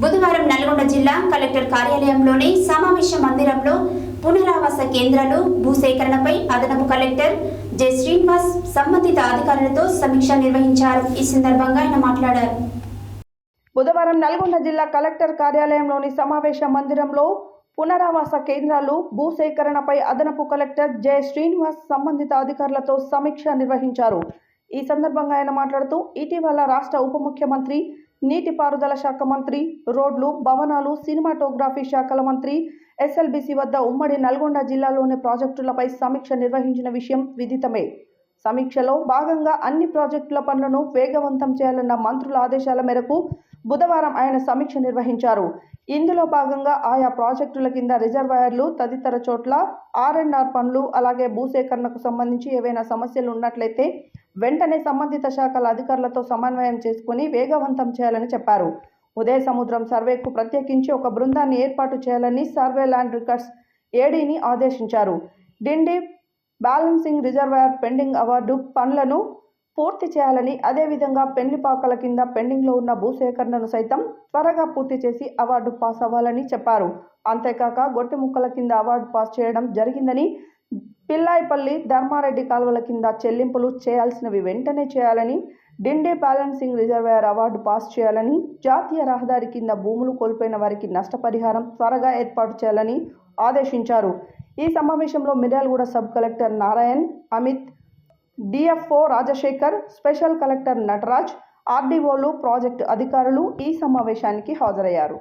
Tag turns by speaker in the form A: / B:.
A: బుధవారం నల్గొండ జిల్లా కలెక్టర్ కార్యాలయంలోని సమావేశ మందిరంలో పునరావాస కేంద్రాలు భూసేకరణపై అదనపు కలెక్టర్ జె శ్రీనివాస్ సంబంధిత అధికారులతో సమీక్ష నిర్వహించారు. ఈ సందర్భంగా ఆయన మాట్లాడారు.
B: బుధవారం నల్గొండ జిల్లా కలెక్టర్ కార్యాలయంలోని సమావేశ మందిరంలో పునరావాస కేంద్రాలు భూసేకరణపై అదనపు కలెక్టర్ జె శ్రీనివాస్ సంబంధిత అధికారులతో సమీక్ష నిర్వహించారు. ఈ సందర్భంగా ఆయన మాట్లాడుతూ ఇటీవల రాష్ట్ర ఉప ముఖ్యమంత్రి, నీటిపారుదల శాఖ మంత్రి, రోడ్లు, భవనాలు, సినిమాటోగ్రఫీ శాఖల మంత్రి ఎస్ఎల్బిసి వద్ద ఉమ్మడి నల్గొండ జిల్లాలోని ప్రాజెక్టులపై సమీక్ష నిర్వహించిన విషయం విదితమే. సమీక్షలో భాగంగా అన్ని ప్రాజెక్టుల పనులను వేగవంతం చేయాలన్న మంత్రుల ఆదేశాల మేరకు బుధవారం ఆయన సమీక్ష నిర్వహించారు. ఇందులో భాగంగా ఆయా ప్రాజెక్టుల కింద రిజర్వాయర్లు తదితర చోట్ల R&R పనులు, అలాగే భూసేకరణకు సంబంధించి ఏవైనా సమస్యలు ఉన్నట్లయితే వెంటనే సంబంధిత శాఖల అధికారులతో సమన్వయం చేసుకుని వేగవంతం చేయాలని చెప్పారు. ఉదయ సముద్రం సర్వేకు ప్రత్యేకించి ఒక బృందాన్ని ఏర్పాటు చేయాలని సర్వే ల్యాండ్ రికార్డ్స్ ఏడీని ఆదేశించారు. డిండి బ్యాలెన్సింగ్ రిజర్వాయర్ పెండింగ్ అవార్డు పనులను పూర్తి చేయాలని, అదేవిధంగా పెళ్లిపాకల కింద పెండింగ్లో ఉన్న భూసేకరణను సైతం త్వరగా పూర్తి చేసి అవార్డు పాస్ అవ్వాలని చెప్పారు. అంతేకాక గొట్టెముక్కల కింద అవార్డు పాస్ చేయడం జరిగిందని, పిల్లాయిపల్లి, ధర్మారెడ్డి కాలువల కింద చెల్లింపులు చేయాల్సినవి వెంటనే చేయాలని, డిండి బ్యాలెన్సింగ్ రిజర్వాయర్ అవార్డు పాస్ చేయాలని, జాతీయ రహదారి కింద భూములు కోల్పోయిన వారికి నష్టపరిహారం త్వరగా ఏర్పాటు చేయాలని ఆదేశించారు. ఈ సమావేశంలో Miryalaguda sub collector Narayan, Amit, DFO Rajasekhar, special collector Nataraj, ఆర్డీఓలు, ప్రాజెక్టు అధికారులు ఈ సమావేశానికి హాజరయ్యారు.